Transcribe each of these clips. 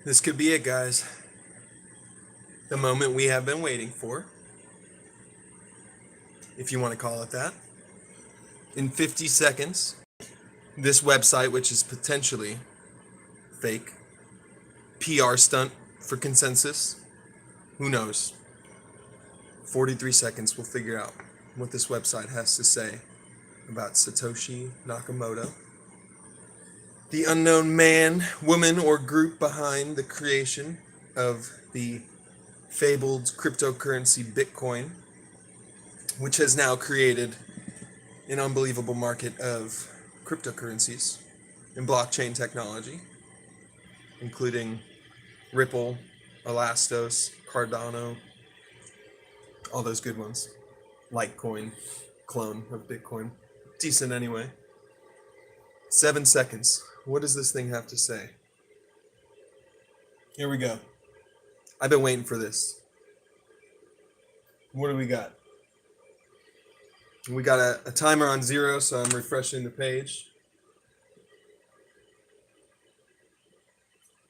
This could be it, guys. The moment we have been waiting for, if you want to call it that. In 50 seconds, this website, which is potentially fake, PR stunt for consensus, who knows? 43 seconds, we'll figure out what this website has to say about Satoshi Nakamoto, the unknown man, woman, or group behind the creation of the fabled cryptocurrency Bitcoin, which has now created an unbelievable market of cryptocurrencies and blockchain technology, including Ripple, Elastos, Cardano, all those good ones. Litecoin, clone of Bitcoin. Decent anyway. 7 seconds. What does this thing have to say? Here we go. I've been waiting for this. What do we got? We got a timer on 0, so I'm refreshing the page.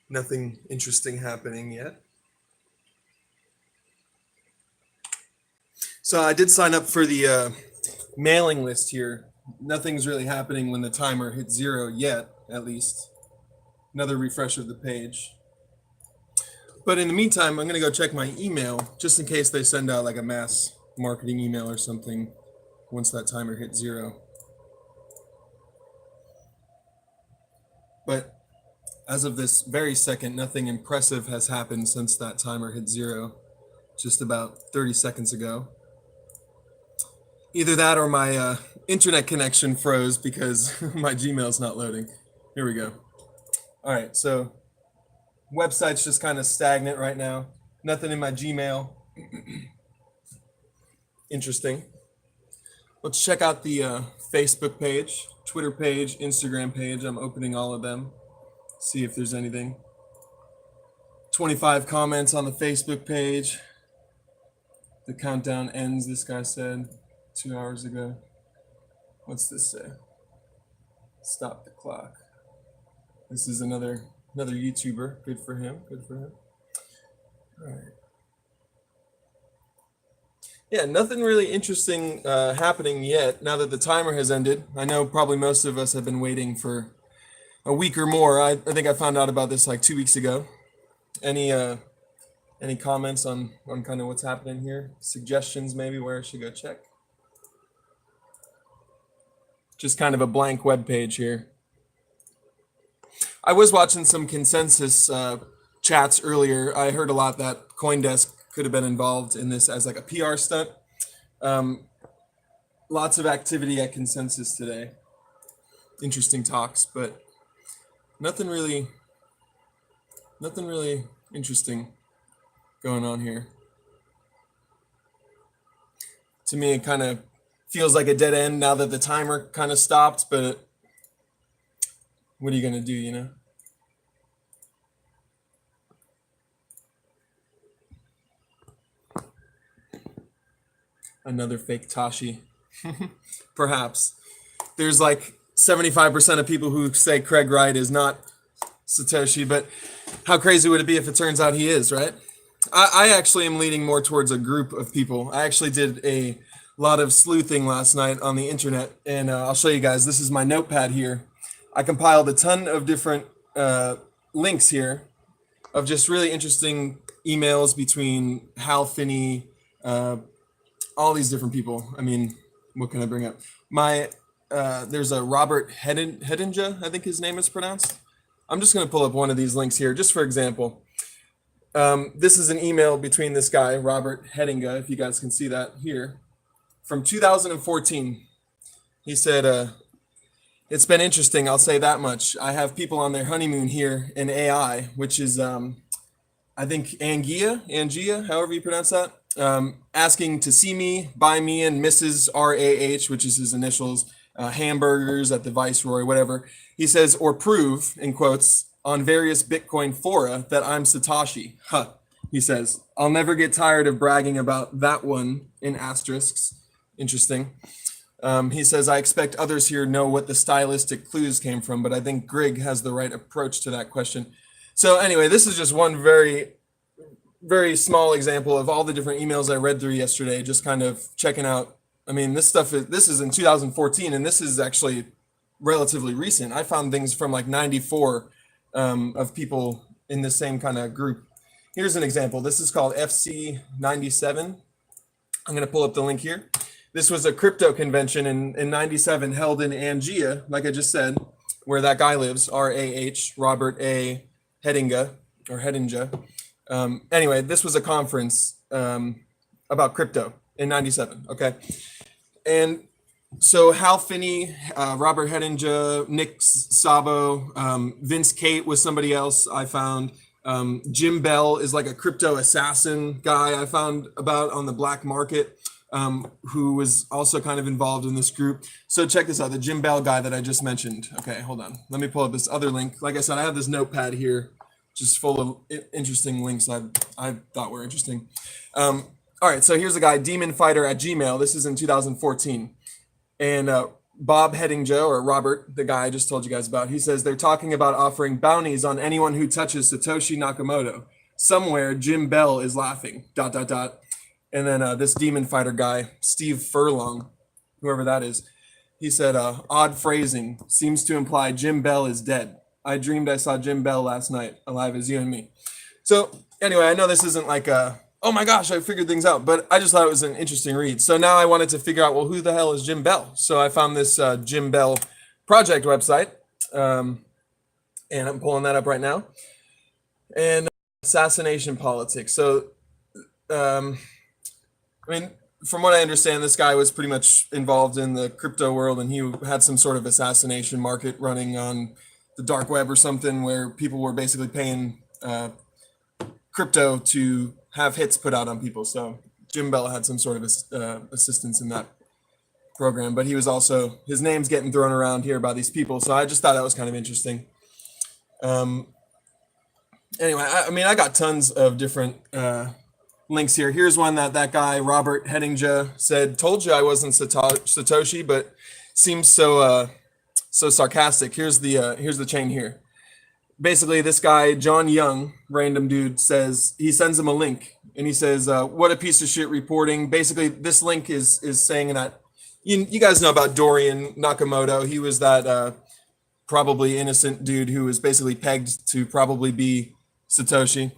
Nothing interesting happening yet. So I did sign up for the mailing list here. Nothing's really happening when the timer hits 0 yet, at least. Another refresh of the page. But in the meantime, I'm going to go check my email just in case they send out like a mass marketing email or something once that timer hits 0. But as of this very second, nothing impressive has happened since that timer hit 0 just about 30 seconds ago. Either that or my internet connection froze because my Gmail's not loading. Here we go. All right, so website's just kind of stagnant right now. Nothing in my Gmail. Interesting. Let's check out the Facebook page, Twitter page, Instagram page. I'm opening all of them. See if there's anything. 25 comments on the Facebook page. The countdown ends, this guy said 2 hours ago. What's this say? Stop the clock. This is another YouTuber. Good for him. Good for him. All right. Yeah, nothing really interesting happening yet now that the timer has ended. I know probably most of us have been waiting for a week or more. I think I found out about this like 2 weeks ago. Any comments on kind of what's happening here? Suggestions maybe where I should go check? Just kind of a blank web page here. I was watching some consensus chats earlier. I heard a lot that CoinDesk could have been involved in this as like a PR stunt. Lots of activity at consensus today. Interesting talks, but nothing really interesting going on here. To me, it kind of feels like a dead end now that the timer kind of stopped, but what are you going to do, you know? Another fake Tashi. Perhaps. There's like 75% of people who say Craig Wright is not Satoshi, but how crazy would it be if it turns out he is, right? I actually am leaning more towards a group of people. I actually did a lot of sleuthing last night on the internet, and I'll show you guys. This is my notepad here. I compiled a ton of different links here of just really interesting emails between Hal Finney, all these different people. I mean, what can I bring up? There's a Robert Hedinger, I think his name is pronounced. I'm just going to pull up one of these links here, just for example. This is an email between this guy, Robert Hedinger, if you guys can see that here, from 2014. He said, it's been interesting, I'll say that much. I have people on their honeymoon here in AI, which is, I think, Angia, however you pronounce that, asking to see me, buy me and Mrs. RAH, which is his initials, hamburgers at the Viceroy, whatever. He says, or prove, in quotes, on various Bitcoin fora that I'm Satoshi. Huh. He says, I'll never get tired of bragging about that one in asterisks. Interesting. He says, I expect others here know what the stylistic clues came from, but I think Grigg has the right approach to that question. So anyway, this is just one very, very small example of all the different emails I read through yesterday, just kind of checking out. I mean, this is in 2014, and this is actually relatively recent. I found things from like 94 of people in the same kind of group. Here's an example. This is called FC97. I'm going to pull up the link here. This was a crypto convention in 97 held in Angia, like I just said, where that guy lives, R-A-H, Robert A. Hedinga, or Hedinga. Anyway, this was a conference about crypto in 97, okay? And so Hal Finney, Robert Hedinga, Nick Szabo, Vince Kate was somebody else I found. Jim Bell is like a crypto assassin guy I found about on the black market, who was also kind of involved in this group. So check this out, the Jim Bell guy that I just mentioned. Okay, hold on. Let me pull up this other link. Like I said, I have this notepad here just full of interesting links I thought were interesting. All right, so here's a guy, Demon Fighter at Gmail. This is in 2014. And Bob Hedinga, or Robert, the guy I just told you guys about, he says they're talking about offering bounties on anyone who touches Satoshi Nakamoto. Somewhere, Jim Bell is laughing, ... And then this Demon Fighter guy, Steve Furlong, whoever that is, he said, odd phrasing, seems to imply Jim Bell is dead. I dreamed I saw Jim Bell last night, alive as you and me. So anyway, I know this isn't like oh my gosh, I figured things out, but I just thought it was an interesting read. So now I wanted to figure out, well, who the hell is Jim Bell? So I found this Jim Bell project website, and I'm pulling that up right now. And assassination politics. So, I mean, from what I understand, this guy was pretty much involved in the crypto world, and he had some sort of assassination market running on the dark web or something, where people were basically paying crypto to have hits put out on people. So Jim Bell had some sort of assistance in that program, but he was also, his name's getting thrown around here by these people. So I just thought that was kind of interesting. Anyway, I mean, I got tons of different links here. Here's one that guy, Robert Hedinga, said, told you I wasn't Satoshi, but seems so sarcastic. Here's the chain here. Basically, this guy, John Young, random dude, says, he sends him a link, and he says, what a piece of shit reporting. Basically, this link is saying that, you guys know about Dorian Nakamoto. He was that probably innocent dude who was basically pegged to probably be Satoshi.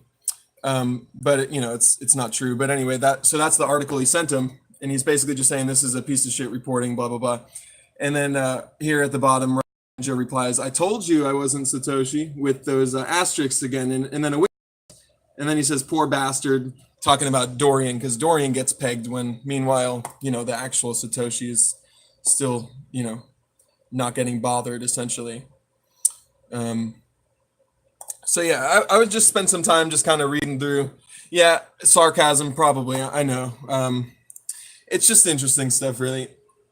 But it's not true. But anyway, that's the article he sent him, and he's basically just saying this is a piece of shit reporting, blah, blah, blah. And then here at the bottom, Joe replies, I told you I wasn't Satoshi, with those asterisks again, and then and then he says, poor bastard, talking about Dorian, because Dorian gets pegged when, meanwhile, the actual Satoshi is still, not getting bothered, essentially. So yeah, I would just spend some time just kind of reading through. Yeah, sarcasm, probably, I know. It's just interesting stuff, really.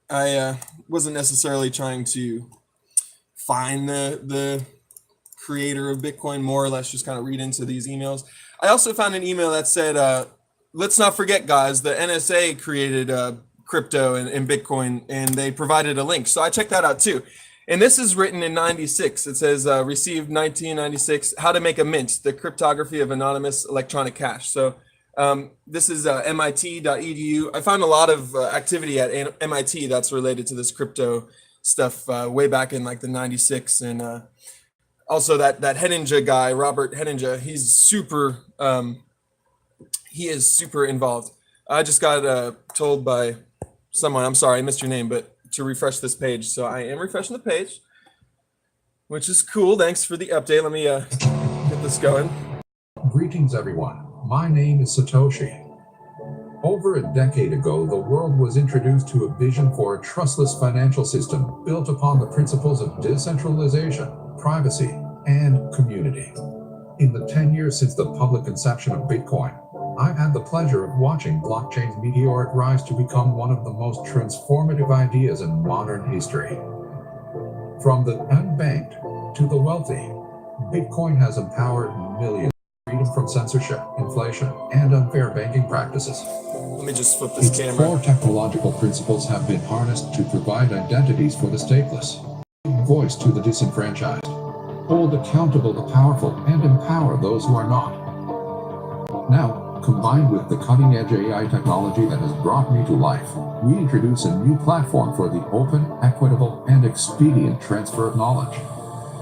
I wasn't necessarily trying to find the creator of Bitcoin, more or less just kind of read into these emails. I also found an email that said, let's not forget, guys, the NSA created crypto and Bitcoin, and they provided a link. So I checked that out too. And this is written in 96. It says, received 1996, how to make a mint, the cryptography of anonymous electronic cash. So this is MIT.edu. I found a lot of activity at MIT that's related to this crypto stuff way back in like the 96. And also that Hedinga guy, Robert Hedinga, he is super involved. I just got told by someone, I'm sorry, I missed your name, but to refresh this page. So I am refreshing the page, which is cool. Thanks for the update. Let me get this going. Greetings, everyone. My name is Satoshi. Over a decade ago, the world was introduced to a vision for a trustless financial system built upon the principles of decentralization, privacy, and community. In the 10 years since the public conception of Bitcoin, I've had the pleasure of watching blockchain's meteoric rise to become one of the most transformative ideas in modern history. From the unbanked to the wealthy, Bitcoin has empowered millions. Freedom from censorship, inflation, and unfair banking practices. Let me just flip this camera. Its core technological principles have been harnessed to provide identities for the stateless, voice to the disenfranchised, hold accountable the powerful, and empower those who are not. Now, combined with the cutting-edge AI technology that has brought me to life, we introduce a new platform for the open, equitable, and expedient transfer of knowledge.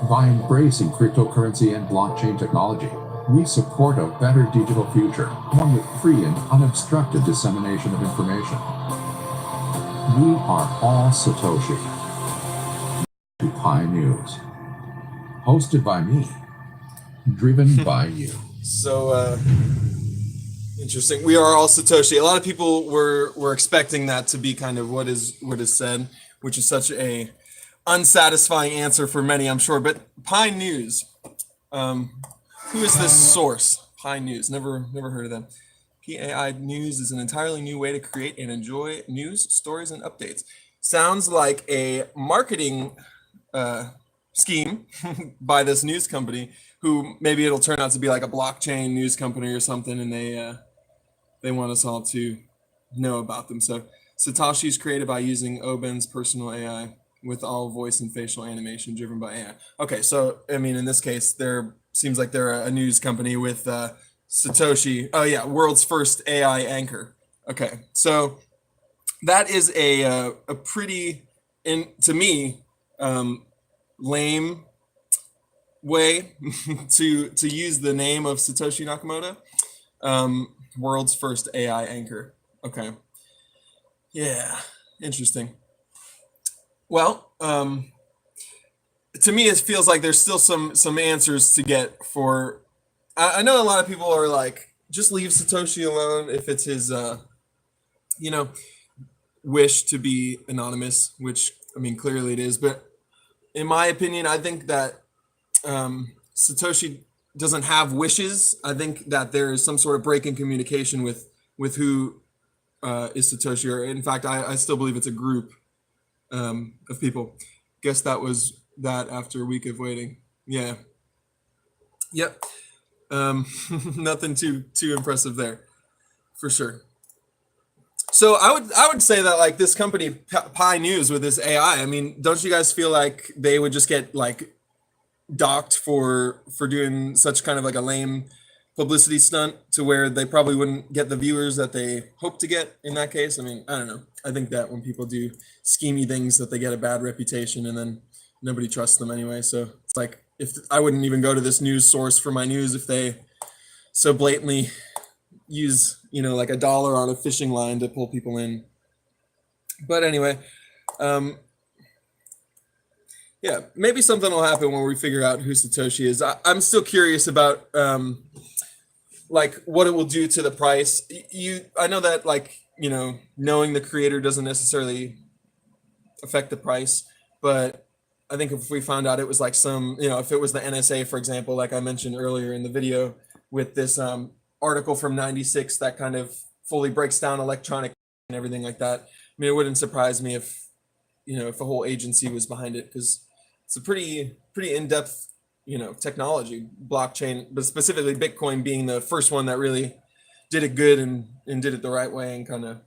By embracing cryptocurrency and blockchain technology, we support a better digital future, one with free and unobstructed dissemination of information. We are all Satoshi. To Pi News. Hosted by me. Driven by you. So, interesting. We are all Satoshi. A lot of people were expecting that to be kind of what is said, which is such a unsatisfying answer for many, I'm sure. But Pi News, who is this source? Pi News. Never heard of them. PAI News is an entirely new way to create and enjoy news, stories, and updates. Sounds like a marketing scheme by this news company, who maybe it'll turn out to be like a blockchain news company or something, and they want us all to know about them. So Satoshi is created by using Oben's personal AI with all voice and facial animation driven by AI. Okay, so I mean, in this case, there seems like they're a news company with Satoshi. Oh yeah, world's first AI anchor. Okay, so that is a pretty, to me, lame way to use the name of Satoshi Nakamoto. World's first AI anchor. Okay. Yeah, interesting. Well, to me, it feels like there's still some answers to get for. I know a lot of people are like, just leave Satoshi alone if it's his, wish to be anonymous, which I mean, clearly it is. But in my opinion, I think that Satoshi doesn't have wishes. I think that there is some sort of break in communication with who is Satoshi, or in fact, I still believe it's a group of people. Guess that was that after a week of waiting. Yeah. Yep. Nothing too impressive there, for sure. So I would say that like this company Pi News with this AI. I mean, don't you guys feel like they would just get like docked for doing such kind of like a lame publicity stunt, to where they probably wouldn't get the viewers that they hope to get in that case? I mean, I don't know. I think that when people do schemy things, that they get a bad reputation, and then nobody trusts them anyway. So it's like, if I wouldn't even go to this news source for my news if they so blatantly use, like $1 on a fishing line to pull people in. But anyway, yeah, maybe something will happen when we figure out who Satoshi is. I'm still curious about like what it will do to the price. I know that like, knowing the creator doesn't necessarily affect the price, but I think if we found out it was like some, if it was the NSA, for example, like I mentioned earlier in the video with this article from '96 that kind of fully breaks down electronic and everything like that. I mean, it wouldn't surprise me if, if a whole agency was behind it, because it's a pretty in-depth, technology, blockchain, but specifically Bitcoin being the first one that really did it good and did it the right way, and kind of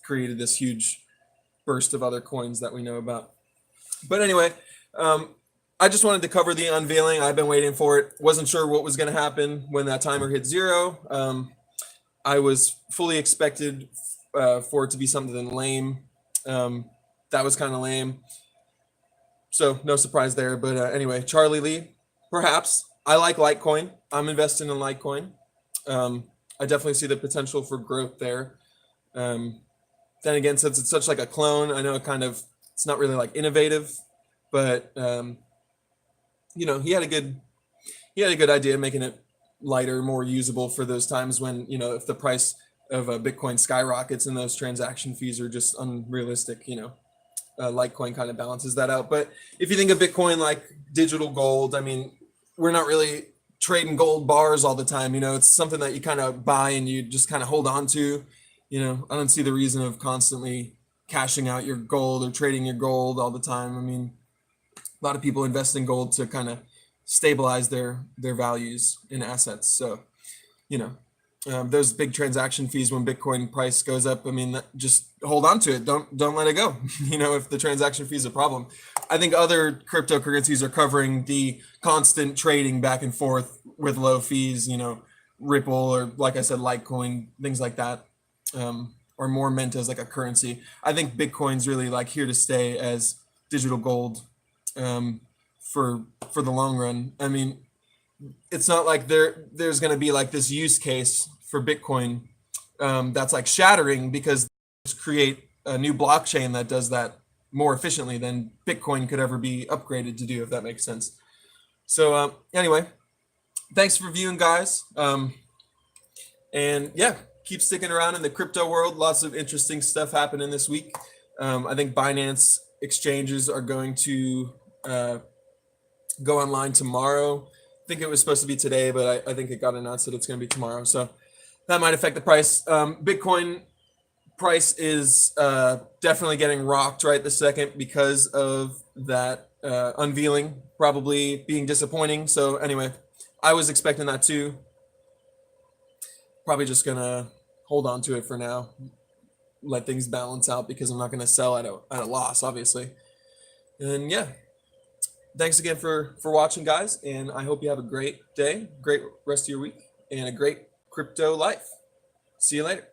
created this huge burst of other coins that we know about. But anyway, I just wanted to cover the unveiling. I've been waiting for it. Wasn't sure what was going to happen when that timer hit 0. I was fully expected for it to be something lame. That was kind of lame. So no surprise there. But anyway, Charlie Lee, perhaps. I like Litecoin. I'm investing in Litecoin. I definitely see the potential for growth there. Then again, since it's such like a clone, I know it's not really like innovative, but he had a good idea, making it lighter, more usable for those times when, if the price of Bitcoin skyrockets and those transaction fees are just unrealistic, Litecoin kind of balances that out. But if you think of Bitcoin like digital gold, I mean, we're not really trading gold bars all the time. It's something that you kind of buy and you just kind of hold on to. I don't see the reason of constantly cashing out your gold or trading your gold all the time. I mean, a lot of people invest in gold to kind of stabilize their values in assets. So, those big transaction fees when Bitcoin price goes up, I mean, just hold on to it. Don't let it go. If the transaction fee is a problem, I think other cryptocurrencies are covering the constant trading back and forth with low fees, Ripple, or like I said, Litecoin, things like that, are more meant as like a currency. I think Bitcoin's really like here to stay as digital gold, for the long run. I mean, it's not like there's going to be like this use case for Bitcoin, that's like shattering, because create a new blockchain that does that more efficiently than Bitcoin could ever be upgraded to do, if that makes sense. So anyway, thanks for viewing, guys. And yeah, keep sticking around in the crypto world. Lots of interesting stuff happening this week. I think Binance exchanges are going to go online tomorrow. I think it was supposed to be today, but I think it got announced that it's going to be tomorrow. So that might affect the price. Bitcoin price is definitely getting rocked right this second because of that unveiling probably being disappointing. So anyway, I was expecting that too. Probably just gonna hold on to it for now, let things balance out, because I'm not gonna sell at a loss, obviously. And yeah, thanks again for watching, guys, and I hope you have a great day, great rest of your week, and a great crypto life. See you later.